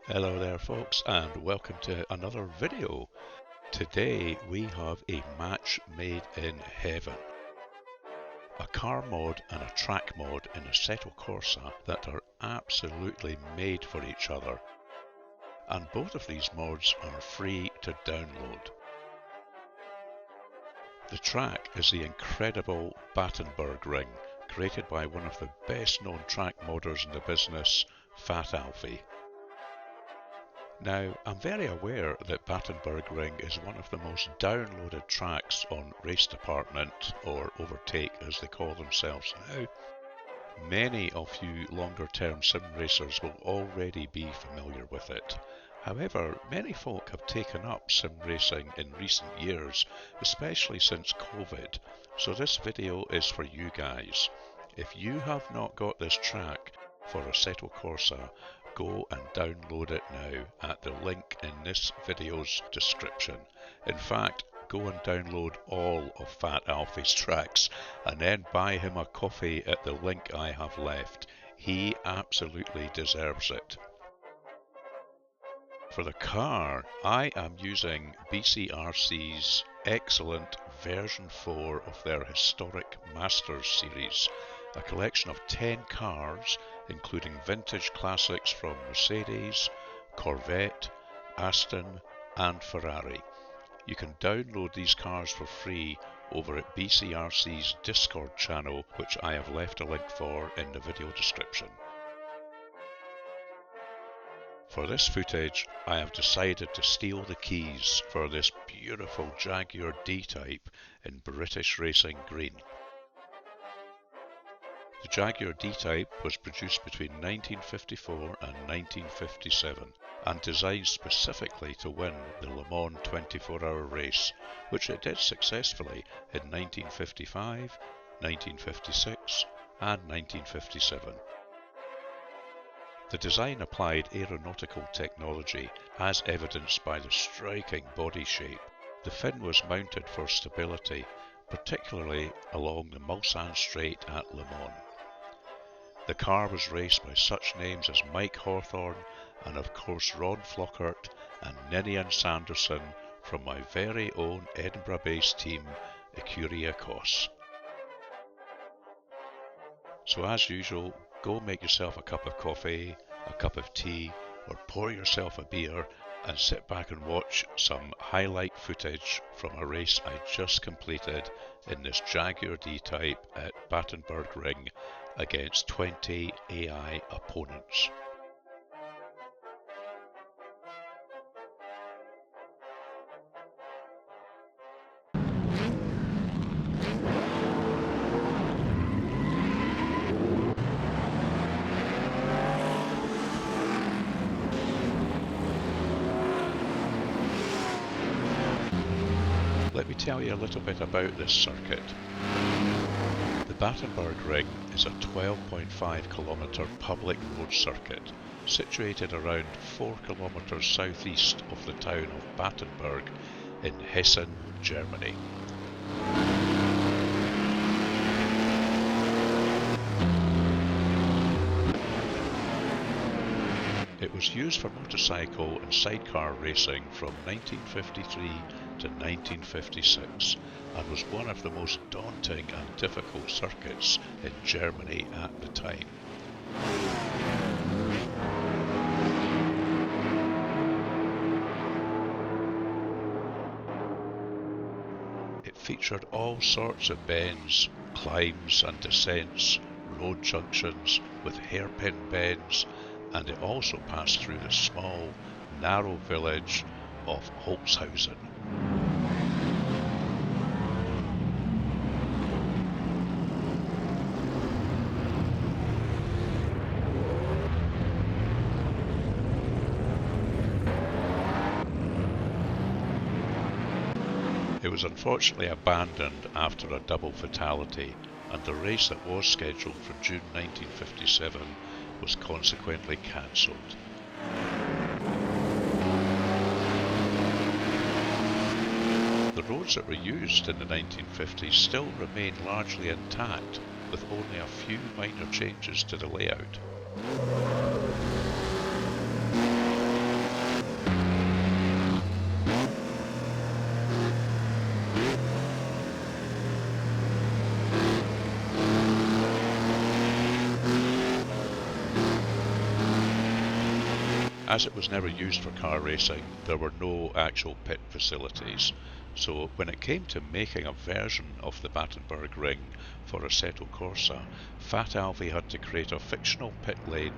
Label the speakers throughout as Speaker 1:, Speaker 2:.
Speaker 1: Hello there folks, and welcome to another video. Today we have a match made in heaven. A car mod and a track mod in Assetto Corsa that are absolutely made for each other. And both of these mods are free to download. The track is the incredible Battenbergring, created by one of the best known track modders in the business, Fat Alfie. Now, I'm very aware that Battenbergring is one of the most downloaded tracks on Race Department, or Overtake as they call themselves now. Many of you longer term sim racers will already be familiar with it. However, many folk have taken up sim racing in recent years, especially since COVID, so this video is for you guys. If you have not got this track for Assetto Corsa, go and download it now at the link in this video's description. In fact, go and download all of Fat Alfie's tracks and then buy him a coffee at the link I have left. He absolutely deserves it. For the car, I am using BCRC's excellent version 4 of their Historic Masters series, a collection of 10 cars including vintage classics from Mercedes, Corvette, Aston and Ferrari. You can download these cars for free over at BCRC's Discord channel, which I have left a link for in the video description. For this footage, I have decided to steal the keys for this beautiful Jaguar D-Type in British Racing Green. The Jaguar D-Type was produced between 1954 and 1957 and designed specifically to win the Le Mans 24-hour race, which it did successfully in 1955, 1956 and 1957. The design applied aeronautical technology, as evidenced by the striking body shape. The fin was mounted for stability, particularly along the Mulsanne Straight at Le Mans. The car was raced by such names as Mike Hawthorne and of course Ron Flockhart and Ninian Sanderson from my very own Edinburgh-based team, Ecuria Cos. So as usual, go make yourself a cup of coffee, a cup of tea, or pour yourself a beer and sit back and watch some highlight footage from a race I just completed in this Jaguar D-Type at Battenbergring against 20 AI opponents. Let me tell you a little bit about this circuit. The Battenbergring is a 12.5 kilometre public road circuit situated around 4 kilometres southeast of the town of Battenberg in Hessen, Germany. It was used for motorcycle and sidecar racing from 1953 to 1956 and was one of the most daunting and difficult circuits in Germany at the time. It featured all sorts of bends, climbs and descents, road junctions with hairpin bends, and it also passed through the small, narrow village of Holzhausen. It was unfortunately abandoned after a double fatality, and the race that was scheduled for June 1957 was consequently cancelled. The roads that were used in the 1950s still remain largely intact, with only a few minor changes to the layout. As it was never used for car racing, there were no actual pit facilities, so when it came to making a version of the Battenbergring for Assetto Corsa, Fat Alfie had to create a fictional pit lane,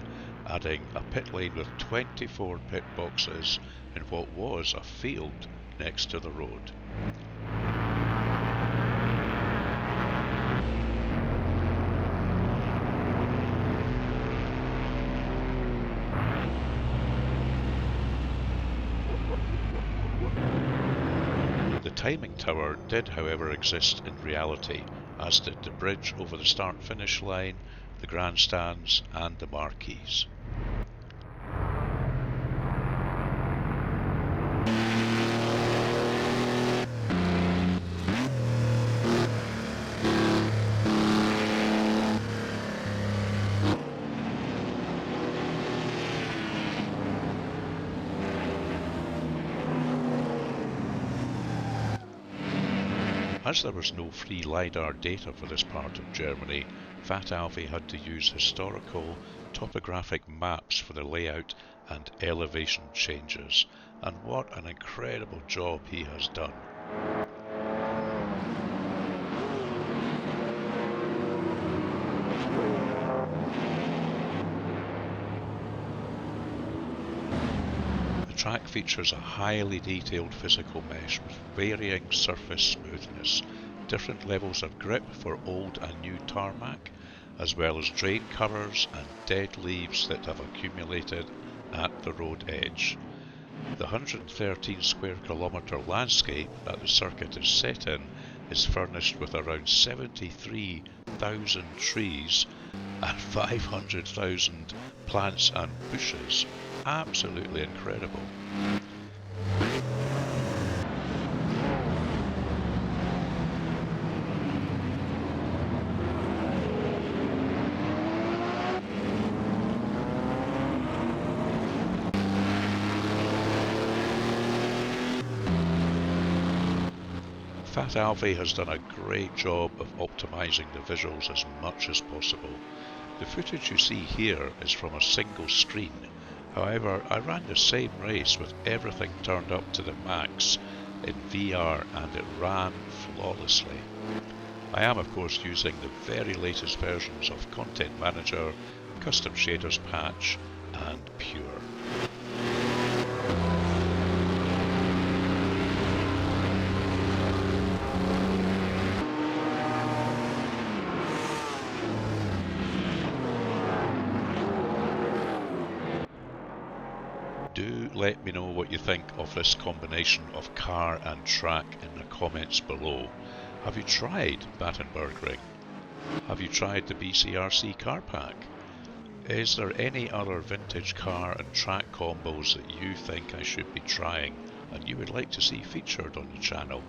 Speaker 1: adding a pit lane with 24 pit boxes in what was a field next to the road. The timing tower did, however, exist in reality, as did the bridge over the start-finish line, the grandstands and the marquees. As there was no free LiDAR data for this part of Germany, Fat Alfie had to use historical topographic maps for the layout and elevation changes, and what an incredible job he has done. The track features a highly detailed physical mesh with varying surface smoothness, different levels of grip for old and new tarmac, as well as drain covers and dead leaves that have accumulated at the road edge. The 113 square kilometre landscape that the circuit is set in is furnished with around 73,000 trees and 500,000 plants and bushes. Absolutely incredible. Fat Alfie has done a great job of optimizing the visuals as much as possible. The footage you see here is from a single screen. However, I ran the same race with everything turned up to the max in VR and it ran flawlessly. I am of course using the very latest versions of Content Manager, Custom Shaders Patch and Pure. Do let me know what you think of this combination of car and track in the comments below. Have you tried Battenbergring? Have you tried the BCRC car pack? Is there any other vintage car and track combos that you think I should be trying and you would like to see featured on the channel?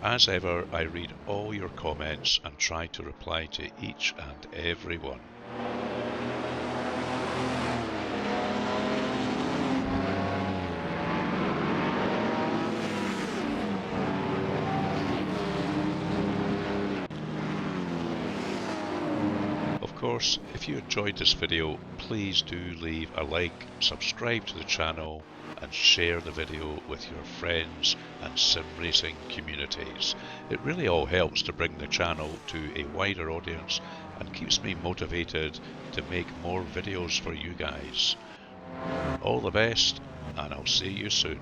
Speaker 1: As ever, I read all your comments and try to reply to each and every one. Of course, if you enjoyed this video, please do leave a like, subscribe to the channel and share the video with your friends and sim racing communities. It really all helps to bring the channel to a wider audience and keeps me motivated to make more videos for you guys. All the best, and I'll see you soon.